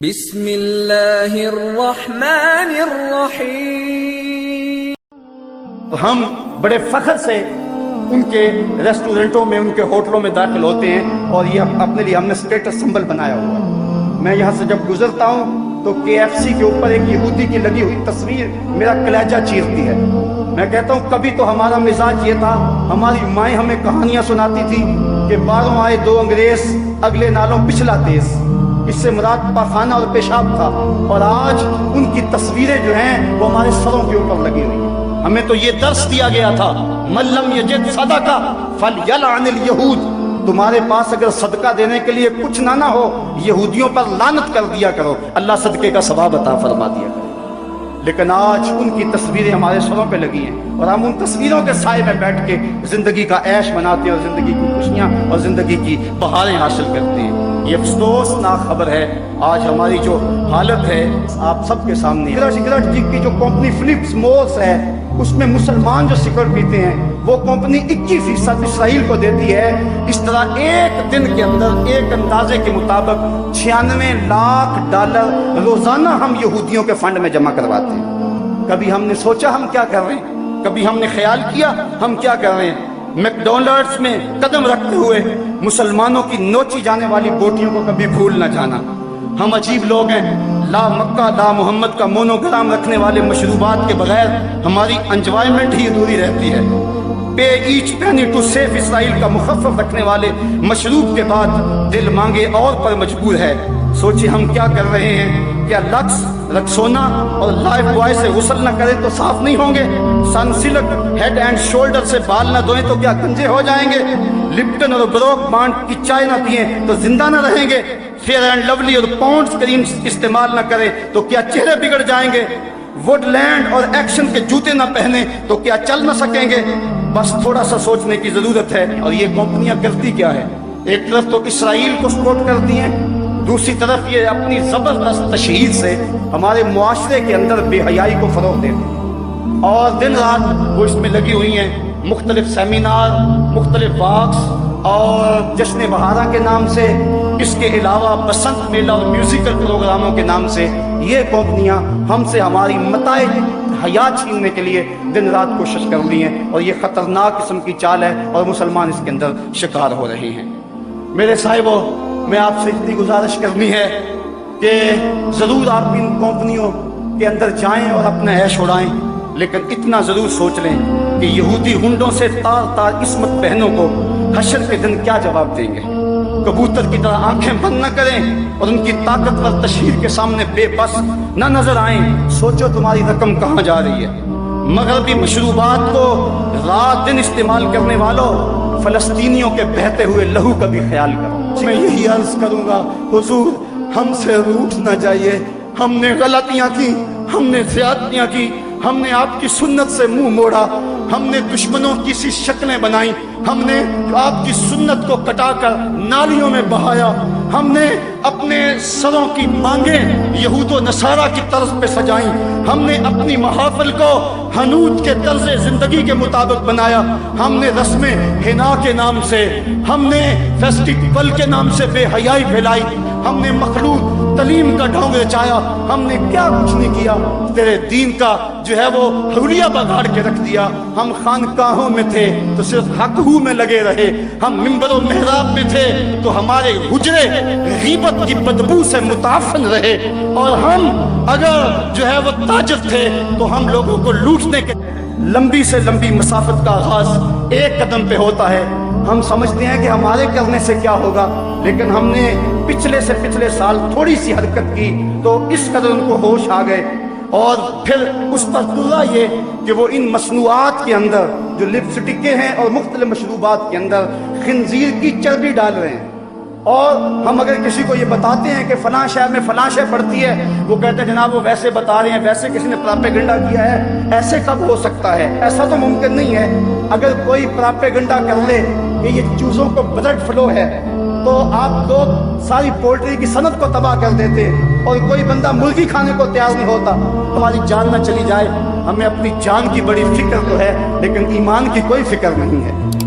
بسم اللہ الرحمن الرحیم۔ ہم بڑے فخر سے ان کے ریسٹورنٹوں میں، ان کے ہوٹلوں میں داخل ہوتے ہیں اور یہ اپنے لیے ہم نے اسٹیٹس سمبل بنایا ہوا ہے۔ میں یہاں سے جب گزرتا ہوں تو KFC کے اوپر ایک یہودی کی لگی ہوئی تصویر میرا کلیجہ چیرتی ہے۔ میں کہتا ہوں کبھی تو ہمارا مزاج یہ تھا، ہماری مائیں ہمیں کہانیاں سناتی تھی کہ باروں آئے دو انگریز، اگلے نالوں پچھلا دیس۔ اس سے مراد پاخانہ اور پیشاب تھا، اور آج ان کی تصویریں جو ہیں وہ ہمارے سروں کے اوپر لگی ہوئی ہیں۔ ہمیں تو یہ درس دیا گیا تھا، من لم یجد صدقہ فلیلعن الیہود، تمہارے پاس اگر صدقہ دینے کے لیے کچھ نہ ہو، یہودیوں پر لعنت کر دیا کرو، اللہ صدقے کا ثواب عطا فرما دیا کرو۔ لیکن آج ان کی تصویریں ہمارے سروں پہ لگی ہیں اور ہم ان تصویروں کے سائے میں بیٹھ کے زندگی کا عیش مناتے ہیں اور زندگی کی خوشیاں اور زندگی کی بہاریں حاصل کرتے ہیں۔ یہ افسوسناک خبر ہے آج ہماری جو حالت ہے آپ سب کے سامنے ہے۔ سگریٹ کی جو کمپنی فلپس مورس ہے، اس میں مسلمان جو سگریٹ پیتے ہیں وہ کمپنی 21% اسرائیل کو دیتی ہے۔ اس طرح ایک دن کے اندر ایک اندازے کے مطابق 96 لاکھ ڈالر روزانہ ہم یہودیوں کے فنڈ میں جمع کرواتے ہیں۔ کبھی ہم نے سوچا ہم کیا کر رہے ہیں؟ کبھی ہم نے خیال کیا ہم کیا کر رہے ہیں؟ میکڈونلڈس میں قدم رکھتے ہوئے مسلمانوں کی نوچی جانے والی بوٹیوں کو کبھی بھول نہ جانا۔ ہم عجیب لوگ ہیں، لا مکہ لا محمد کا مونوگرام رکھنے والے مشروبات کے بغیر ہماری انجوائمنٹ ہی ادھوری رہتی ہے۔ پے ایچ پینی ٹو سیف اسرائیل کا مخفف رکھنے والے مشروب کے بعد دل مانگے اور پر مجبور ہے۔ سوچے ہم کیا کر رہے ہیں؟ کیا لکس، رکسونا اور لائف بوائے سے غسل نہ کریں تو صاف نہیں ہوں گے؟ سنسلک ہیڈ اینڈ شولڈر سے بال نہ دھوئیں تو کیا گنجے ہو جائیں گے؟ لپٹن اور بروک بانڈ کی چائے نہ پئیں تو زندہ نہ رہیں گے؟ فیئر اینڈ لولی اور پونڈز کریم استعمال نہ کریں تو کیا چہرے بگڑ جائیں گے؟ وڈ لینڈ اور ایکشن کے جوتے نہ پہنیں تو کیا چل نہ سکیں گے؟ بس تھوڑا سا سوچنے کی ضرورت ہے۔ اور یہ کمپنیاں کرتی کیا ہے؟ ایک طرف تو اسرائیل کو سپورٹ کرتی ہیں، دوسری طرف یہ اپنی زبردست تشہیر سے ہمارے معاشرے کے اندر بے حیائی کو فروغ دیتے ہیں، اور دن رات وہ اس میں لگی ہوئی ہیں۔ مختلف سیمینار، مختلف واکس اور جشن بہارا کے نام سے، اس کے علاوہ بسنت میلہ اور میوزیکل پروگراموں کے نام سے یہ کمپنیاں ہم سے ہماری متاع حیات چھیننے کے لیے دن رات کوشش کر رہی ہیں، اور یہ خطرناک قسم کی چال ہے اور مسلمان اس کے اندر شکار ہو رہے ہیں۔ میرے صاحبوں، میں آپ سے اتنی گزارش کرنی ہے کہ ضرور آپ ان کمپنیوں کے اندر جائیں اور اپنا عیش اڑائیں، لیکن اتنا ضرور سوچ لیں کہ یہودی ہنڈوں سے تار تار عصمت بہنوں کو حشر کے دن کیا جواب دیں گے۔ کبوتر کی طرح آنکھیں بند نہ کریں اور ان کی طاقتور تشہیر کے سامنے بے بس نہ نظر آئیں۔ سوچو تمہاری رقم کہاں جا رہی ہے؟ مغربی مشروبات کو رات دن استعمال کرنے والوں، فلسطینیوں کے بہتے ہوئے لہو کا بھی خیال کرو۔ میں یہی عرض کروں گا، حضور ہم سے روٹھ نہ جائیے، ہم نے غلطیاں کی، ہم نے زیادتیاں کی، ہم نے آپ کی سنت سے منہ موڑا، ہم نے دشمنوں کی سی شکلیں بنائی، ہم نے آپ کی سنت کو کٹا کر نالیوں میں بہایا، ہم نے اپنے سروں کی مانگیں یہود و نصارہ کی طرز پہ سجائیں، ہم نے اپنی محافل کو حنوت کے طرز زندگی کے مطابق بنایا، ہم نے رسم حنا کے نام سے، ہم نے فیسٹیول کے نام سے بے حیائی پھیلائی، ہم نے مخلوط تعلیم کا ڈھونگ رچایا، ہم نے کیا کچھ نہیں کیا۔ تیرے دین کا جو ہے وہ حولیہ بگاڑ کے رکھ دیا۔ ہم خانقاہوں میں تھے تو صرف حق ہو میں لگے رہے، ہم منبر و محراب میں تھے تو ہمارے حجرے غیبت کی بدبو سے متعفن رہے، اور ہم اگر جو ہے وہ تاجر تھے تو ہم لوگوں کو لوٹنے کے لمبی سے لمبی مسافت کا آغاز ایک قدم پہ ہوتا ہے۔ ہم سمجھتے ہیں کہ ہمارے کرنے سے کیا ہوگا، لیکن ہم نے پچھلے سے پچھلے سال تھوڑی سی حرکت کی تو اس قدر ان کو ہوش آ گئے، اور پھر اس پر تلا یہ کہ وہ ان مصنوعات کے اندر جو لپسٹکیں ہیں اور مختلف مشروبات کے اندر خنزیر کی چربی ڈال رہے ہیں۔ اور ہم اگر کسی کو یہ بتاتے ہیں کہ فلاں شہر میں فلاں شے پڑتی ہے، وہ کہتے ہیں جناب وہ ویسے بتا رہے ہیں، ویسے کسی نے پراپیگنڈا کیا ہے، ایسے کب ہو سکتا ہے؟ ایسا تو ممکن نہیں ہے۔ اگر کوئی پراپیگنڈا کر لے کہ یہ چوزوں کو بلڈ فلو ہے تو آپ لوگ ساری پولٹری کی صنعت کو تباہ کر دیتے، اور کوئی بندہ مرغی کھانے کو تیار نہیں ہوتا۔ ہماری جان نہ چلی جائے، ہمیں اپنی جان کی بڑی فکر تو ہے لیکن ایمان کی کوئی فکر نہیں ہے۔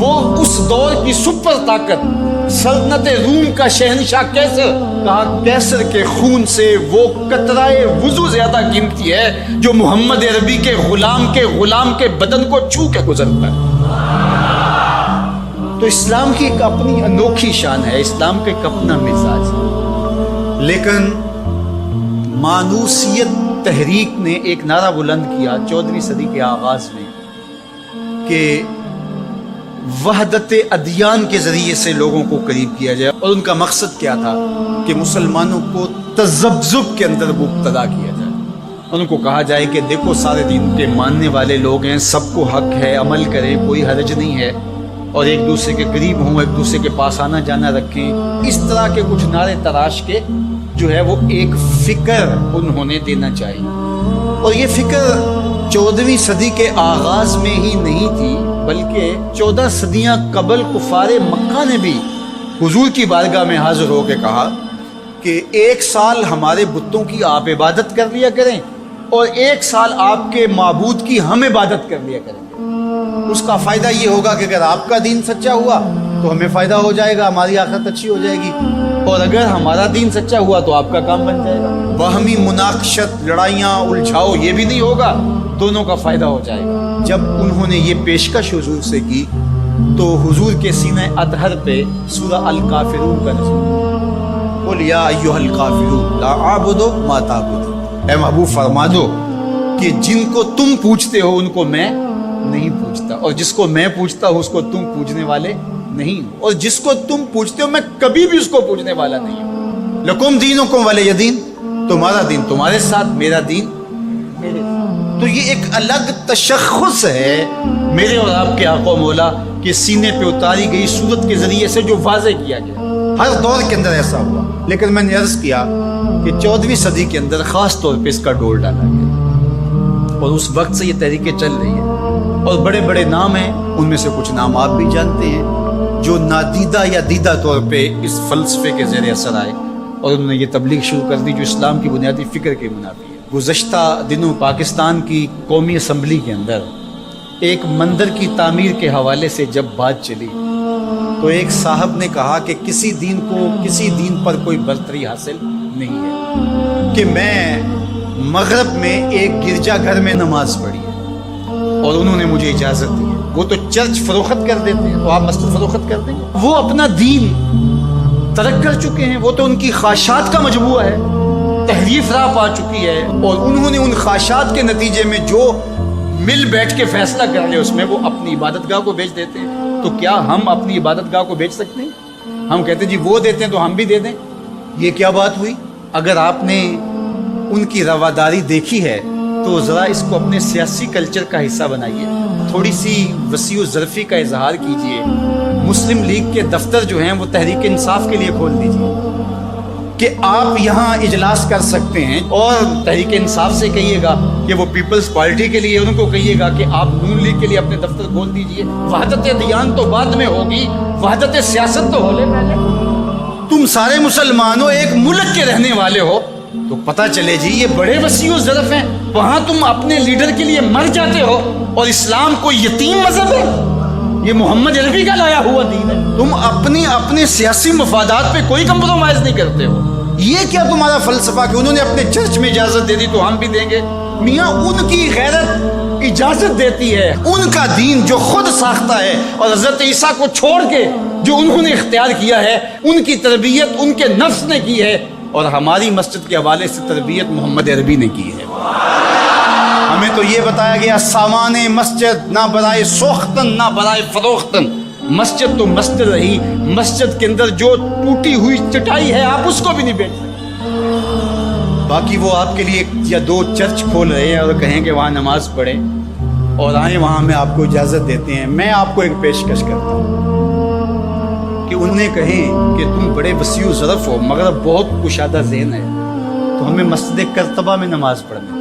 وہ اس دور کی سپر طاقت سلطنت روم کا شہنشاہ کیسر، کہا کیسر کے خون سے وہ قطرائے وضو زیادہ قیمتی ہے جو محمد عربی کے غلام کے بدن کو چھو کے گزرتا ہے۔ تو اسلام کی ایک اپنی انوکھی شان ہے، اسلام کا ایک اپنا مزاج ہے۔ لیکن مانوسیت تحریک نے ایک نعرہ بلند کیا 14ویں صدی کے آغاز میں کہ وحدت ادیان کے ذریعے سے لوگوں کو قریب کیا جائے، اور ان کا مقصد کیا تھا کہ مسلمانوں کو تذبذب کے اندر مبتلا کیا جائے۔ ان کو کہا جائے کہ دیکھو سارے دین کے ماننے والے لوگ ہیں، سب کو حق ہے، عمل کریں، کوئی حرج نہیں ہے، اور ایک دوسرے کے قریب ہوں، ایک دوسرے کے پاس آنا جانا رکھیں۔ اس طرح کے کچھ نعرے تراش کے جو ہے وہ ایک فکر انہوں نے دینا چاہیے، اور یہ فکر 14ویں صدی کے آغاز میں ہی نہیں تھی، بلکہ 14 صدیاں قبل کفار مکہ نے بھی حضور کی بارگاہ میں حاضر ہو کے کہا کہ 1 سال ہمارے بتوں کی آپ عبادت کر لیا کریں، اور 1 سال آپ کے معبود کی ہم عبادت کر لیا کریں۔ اس کا فائدہ یہ ہوگا کہ اگر آپ کا دین سچا ہوا تو ہمیں فائدہ ہو جائے گا، ہماری آخرت اچھی ہو جائے گی، اور اگر ہمارا دین سچا ہوا تو آپ کا کام بن جائے گا۔ باہمی مناقشت، لڑائیاں، الجھاؤ یہ بھی نہیں ہوگا، دونوں کا فائدہ ہو جائے گا۔ جب انہوں نے یہ پیشکش حضور سے کی تو حضور کے سینہ اطہر پہ سورہ الکافرون کا نزول، قل یا ایھا الکافرون لا اعبد ما تعبدون، اے محبوب فرما دو کہ جن کو تم پوچھتے ہو ان کو میں نہیں پوچھتا، اور جس کو میں پوچھتا ہوں اس کو تم پوچھنے والے نہیں ہو، اور جس کو تم پوچھتے ہو میں کبھی بھی اس کو پوچھنے والا نہیں ہوں۔ لکم دینکم ولی دین، تمہارا دین تمہارے ساتھ، میرا دین میرے ساتھ۔ تو یہ ایک الگ تشخص ہے میرے اور آپ کے آقا و مولا کے سینے پہ اتاری گئی صورت کے ذریعے سے جو واضح کیا گیا۔ ہر دور کے اندر ایسا ہوا، لیکن میں نے عرض کیا کہ 14ویں صدی کے اندر خاص طور پہ اس کا ڈور ڈالا گیا، اور اس وقت سے یہ تحریکیں چل رہی ہیں، اور بڑے بڑے نام ہیں، ان میں سے کچھ نام آپ بھی جانتے ہیں جو نادیدہ یا دیدہ طور پہ اس فلسفے کے زیر اثر آئے، اور انہوں نے یہ تبلیغ شروع کر دی جو اسلام کی بنیادی فکر کے منافی ہے۔ گزشتہ دنوں پاکستان کی قومی اسمبلی کے اندر ایک مندر کی تعمیر کے حوالے سے جب بات چلی تو ایک صاحب نے کہا کہ کسی دین پر کوئی برتری حاصل نہیں ہے، کہ میں مغرب میں ایک گرجا گھر میں نماز پڑھی ہے اور انہوں نے مجھے اجازت دی ہے۔ وہ تو چرچ فروخت کر دیتے ہیں، تو آپ مسجد فروخت کر دیں گے؟ وہ اپنا دین ترک کر چکے ہیں، وہ تو ان کی خواہشات کا مجموعہ ہے، تحریف راہ پا چکی ہے، اور انہوں نے ان خواہشات کے نتیجے میں جو مل بیٹھ کے فیصلہ کر لے اس میں وہ اپنی عبادت گاہ کو بیچ دیتے ہیں۔ تو کیا ہم اپنی عبادت گاہ کو بیچ سکتے ہیں؟ ہم کہتے ہیں جی وہ دیتے ہیں تو ہم بھی دے دیں، یہ کیا بات ہوئی؟ اگر آپ نے ان کی رواداری دیکھی ہے تو ذرا اس کو اپنے سیاسی کلچر کا حصہ بنائیے، تھوڑی سی وسیع و ظرفی کا اظہار کیجئے۔ مسلم لیگ کے دفتر جو ہیں وہ تحریک انصاف کے لیے کھول دیجئے کہ آپ یہاں اجلاس کر سکتے ہیں، اور تحریک انصاف سے کہیے گا کہ وہ پیپلز پارٹی کے لیے ان کو کہیے گا کہ آپ نون لیگ کے لیے اپنے دفتر کھول دیجئے۔ وحدت دیان تو بعد میں ہوگی، وحدت سیاست تو ہو لے پہلے۔ تم سارے مسلمان ہو، ایک ملک کے رہنے والے ہو، تو پتہ چلے جی یہ بڑے وسیع و ظرف ہیں، وہاں تم اپنے لیڈر کے لیے مر جاتے ہو، اور اسلام کوئی یتیم مذہب ہے؟ یہ محمد عربی کا لایا ہوا دین ہے، تم اپنے سیاسی مفادات پہ کوئی کمپرومائز نہیں کرتے ہو۔ یہ کیا تمہارا فلسفہ کہ انہوں نے اپنے چرچ میں اجازت دے دی تو ہم بھی دیں گے؟ میاں ان کی غیرت اجازت دیتی ہے، ان کا دین جو خود ساختہ ہے، اور حضرت عیسیٰ کو چھوڑ کے جو انہوں نے اختیار کیا ہے ان کی تربیت ان کے نفس نے کی ہے، اور ہماری مسجد کے حوالے سے تربیت محمد عربی نے کی ہے۔ ہمیں تو یہ بتایا گیا سامان مسجد نہ برائے سوختن نہ برائے فروختن، مسجد تو مسجد رہی، مسجد کے اندر جو ٹوٹی ہوئی چٹائی ہے آپ اس کو بھی نہیں بیچ سکتے۔ باقی وہ آپ کے لیے 1 یا 2 چرچ کھول رہے ہیں اور کہیں کہ وہاں نماز پڑھیں اور آئیں، وہاں میں آپ کو اجازت دیتے ہیں۔ میں آپ کو ایک پیشکش کرتا ہوں کہ انہیں کہیں کہ تم بڑے وسیع و ظرف ہو مگر بہت کشادہ ذہن ہے، تو ہمیں مسجد کرتبہ میں نماز پڑھنے،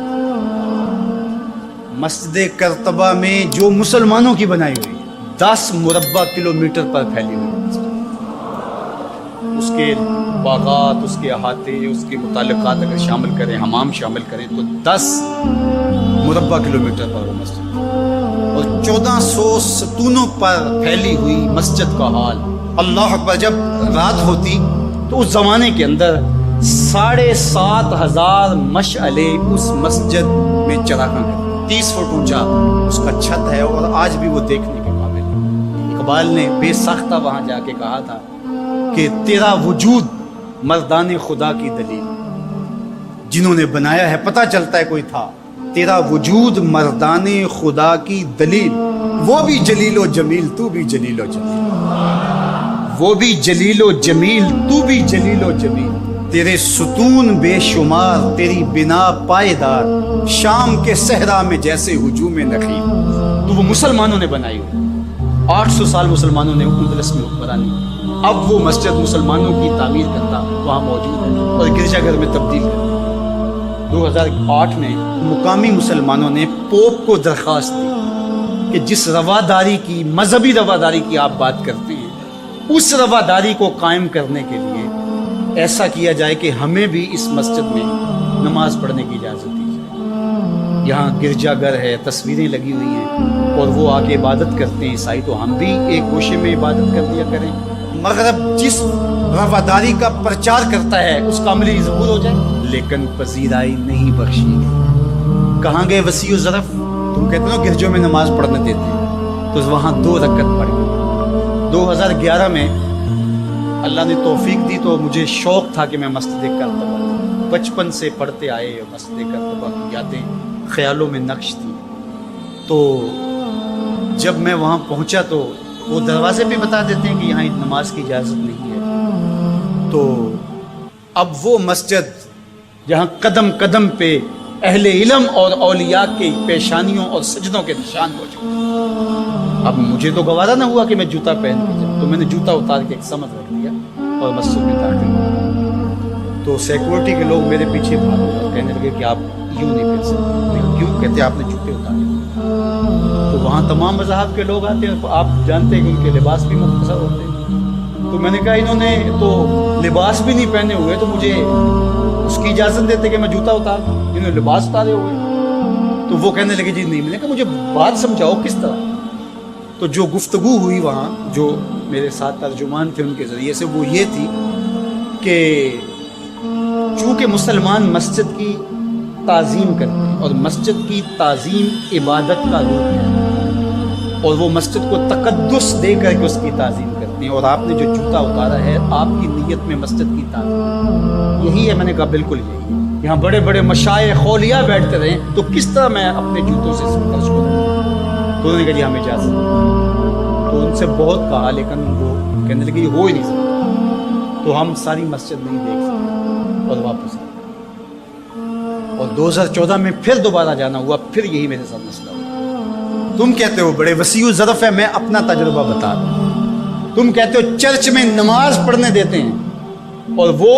مسجد کرتبہ میں جو مسلمانوں کی بنائی ہوئی 10 مربع کلومیٹر پر پھیلی ہوئی مسجد، اس کے باغات، اس کے احاطے، اس کے متعلقات اگر شامل کریں، حمام شامل کریں تو 10 مربع کلومیٹر پر وہ مسجد، اور 1400 ستونوں پر پھیلی ہوئی مسجد کا حال. اللہ اکبر. جب رات ہوتی تو اس زمانے کے اندر 7,500 مشعلے اس مسجد میں چراغاں کرتے. 30 فٹ اونچا اس کا چھت ہے اور آج بھی وہ دیکھنے کے قابل ہے. اقبال نے بے ساختہ وہاں جا کے کہا تھا کہ تیرا وجود مردان خدا کی دلیل. جنہوں نے بنایا ہے پتہ چلتا ہے کوئی تھا. تیرا وجود مردان خدا کی دلیل. وہ بھی جلیل و جمیل تو بھی جلیل و جمیل. وہ بھی جلیل و جمیل تو بھی جلیل و جمیل. تیرے ستون بے شمار تیری بنا پائیدار. شام کے صحرا میں جیسے ہجوم نخیل. تو وہ مسلمانوں نے بنائی ہوئی. 800 سال مسلمانوں نے اندلس میں حکمرانی. اب وہ مسجد مسلمانوں کی تعمیر کرتا وہاں موجود ہے اور گرجا گھر میں تبدیل کرتا. 2008 میں مقامی مسلمانوں نے پوپ کو درخواست دی کہ جس رواداری کی مذہبی رواداری کی آپ بات کرتے ہیں اس رواداری کو قائم کرنے کے لیے ایسا کیا جائے کہ ہمیں بھی اس مسجد میں نماز پڑھنے کی اجازت دی جائے. یہاں گرجا گھر ہے, تصویریں لگی ہوئی ہیں اور وہ آ کے عبادت کرتے ہیں عیسائی, تو ہم بھی ایک گوشے میں عبادت کر دیا کریں. مغرب جس رواداری کا پرچار کرتا ہے اس کا عملی ظہور ہو جائے, لیکن پذیرائی نہیں بخشی. کہاں گئے وسیع و ظرف؟ تم کہتے ہو گرجوں میں نماز پڑھنے دیتے ہیں, تو وہاں 2 رکعت پڑھ گئے. 2011 میں اللہ نے توفیق دی تو مجھے شوق تھا کہ میں مسجد کرتبہ, بچپن سے پڑھتے آئے, مسجد کرتبہ کی یادیں خیالوں میں نقش تھی. تو جب میں وہاں پہنچا تو وہ دروازے پہ بتا دیتے ہیں کہ یہاں نماز کی اجازت نہیں ہے. تو اب وہ مسجد جہاں قدم قدم پہ اہل علم اور اولیاء کی پیشانیوں اور سجدوں کے نشان ہو چکے. اب مجھے تو گوارا نہ ہوا کہ میں جوتا پہن کے جاؤں, تو میں نے جوتا اتار کے ایک سمت رکھ دیا اور مسجد میں داخل ہوا. تو سیکورٹی کے لوگ میرے پیچھے بھاگے اور کہنے لگے کہ آپ یوں نہیں پھر سکتے. کیوں؟ کہتے آپ نے جوتے اتارے. تو وہاں تمام مذاہب کے لوگ آتے ہیں, آپ جانتے ہیں کہ ان کے لباس بھی مختصر ہوتے ہیں. تو میں نے کہا انہوں نے تو لباس بھی نہیں پہنے ہوئے, تو مجھے اس کی اجازت دیتے کہ میں جوتا اتار دوں, انہوں نے لباس اتارے ہوئے. تو وہ کہنے لگے جی نہیں. میں نے کہا مجھے بات سمجھاؤ کس طرح. تو جو گفتگو ہوئی وہاں, جو میرے ساتھ ترجمان تھے ان کے ذریعے سے, وہ یہ تھی کہ چونکہ مسلمان مسجد کی تعظیم کرتے ہیں اور مسجد کی تعظیم عبادت کا روپ ہے اور وہ مسجد کو تقدس دے کر کے اس کی تعظیم کرتے ہیں, اور آپ نے جو جوتا اتارا ہے آپ کی نیت میں مسجد کی تعظیم یہی ہے. میں نے کہا بالکل یہی ہے. یہاں بڑے بڑے مشائخ اولیاء بیٹھتے رہے تو کس طرح میں اپنے جوتوں سے سفارش کروں. تو انہوں نے کہا جی ہمیں اجازت. تو ان سے بہت کہا لیکن وہ کہنے لگے یہ ہو ہی نہیں سکتا. تو ہم ساری مسجد نہیں دیکھ سکتے اور واپس آئے. اور 2014 میں پھر دوبارہ جانا ہوا, پھر یہی میرے ساتھ مسئلہ ہوا. تم کہتے ہو بڑے وسیع و ظرف ہے, میں اپنا تجربہ بتا رہا ہوں. تم کہتے ہو چرچ میں نماز پڑھنے دیتے ہیں اور وہ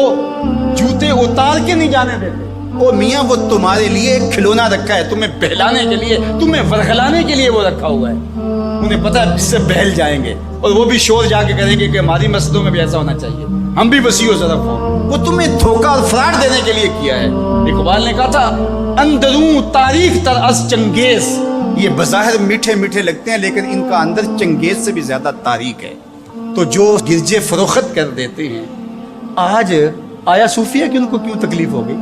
جوتے اتار کے نہیں جانے دیتے. او میاں وہ تمہارے لیے ایک کھلونا رکھا ہے, تمہیں بہلانے کے لیے, تمہیں ورغلانے کے لیے وہ رکھا ہوا ہے. انہیں پتہ ہے اس سے بہل جائیں گے اور وہ بھی شور جا کے کریں گے کہ ہماری مسجدوں میں بھی ایسا ہونا چاہیے, ہم بھی وسیع و ظرف ہوں. وہ تمہیں دھوکہ اور فراڈ دینے کے لیے کیا ہے. اقبال نے کہا تھا اندروں تاریخ تر از چنگیز. یہ بظاہر میٹھے میٹھے لگتے ہیں لیکن ان کا اندر چنگیز سے بھی زیادہ تاریخ ہے. تو جو گرجے فروخت کر دیتے ہیں, آج آیا صوفیہ کہ ان کو کیوں تکلیف ہو گئی,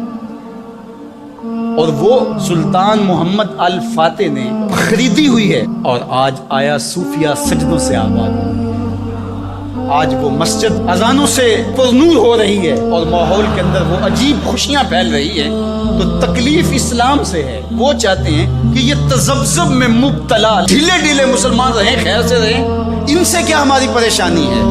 اور وہ سلطان محمد الفاتح نے خریدی ہوئی ہے, اور آج آیا صوفیہ سجدوں سے آباد ہو گئی. آج وہ مسجد اذانوں سے پرنور ہو رہی ہے اور ماحول کے اندر وہ عجیب خوشیاں پھیل رہی ہیں. تو تکلیف اسلام سے ہے. وہ چاہتے ہیں کہ یہ تذبذب میں مبتلا ڈھیلے ڈھیلے مسلمان رہیں, خیر سے رہیں. ان سے کیا ہماری پریشانی ہے؟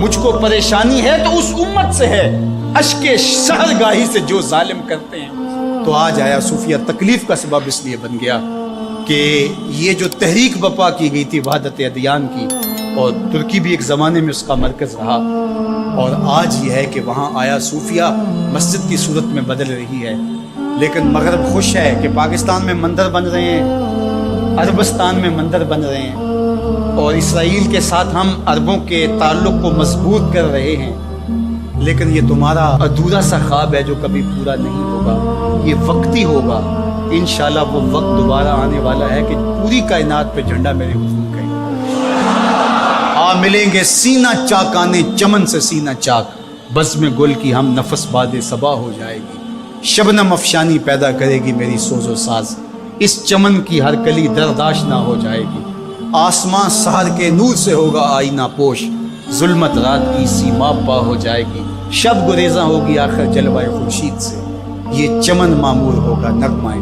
مجھ کو پریشانی ہے تو اس امت سے ہے, اشک شہرگاہی سے جو ظالم کرتے ہیں. تو آج آیا صوفیہ تکلیف کا سبب اس لیے بن گیا کہ یہ جو تحریک بپا کی گئی تھی وحدت ادیان کی, اور ترکی بھی ایک زمانے میں اس کا مرکز رہا, اور آج یہ ہے کہ وہاں آیا صوفیہ مسجد کی صورت میں بدل رہی ہے. لیکن مغرب خوش ہے کہ پاکستان میں مندر بن رہے ہیں, عربستان میں مندر بن رہے ہیں, اور اسرائیل کے ساتھ ہم عربوں کے تعلق کو مضبوط کر رہے ہیں. لیکن یہ تمہارا ادھورا سا خواب ہے جو کبھی پورا نہیں ہوگا. یہ وقتی ہوگا. انشاءاللہ وہ وقت دوبارہ آنے والا ہے کہ پوری کائنات پہ جھنڈا میرے حضور کا ہی۔ ملیں گے سینہ چاکانے چمن سے سینہ چاک، بزم گل کی ہم نفس باد صبا ہو جائے گی، شبنم افشانی پیدا کرے گی میری سوز و ساز، اس چمن کی ہر کلی درداشت نہ ہو جائے گی، آسمان سحر کے نور سے ہوگا آئینہ پوش، ظلمت رات کی سیما پا ہو جائے گی، شب گریزاں ہوگی آخر جلوہ خورشید سے، یہ چمن معمور ہوگا نغمہ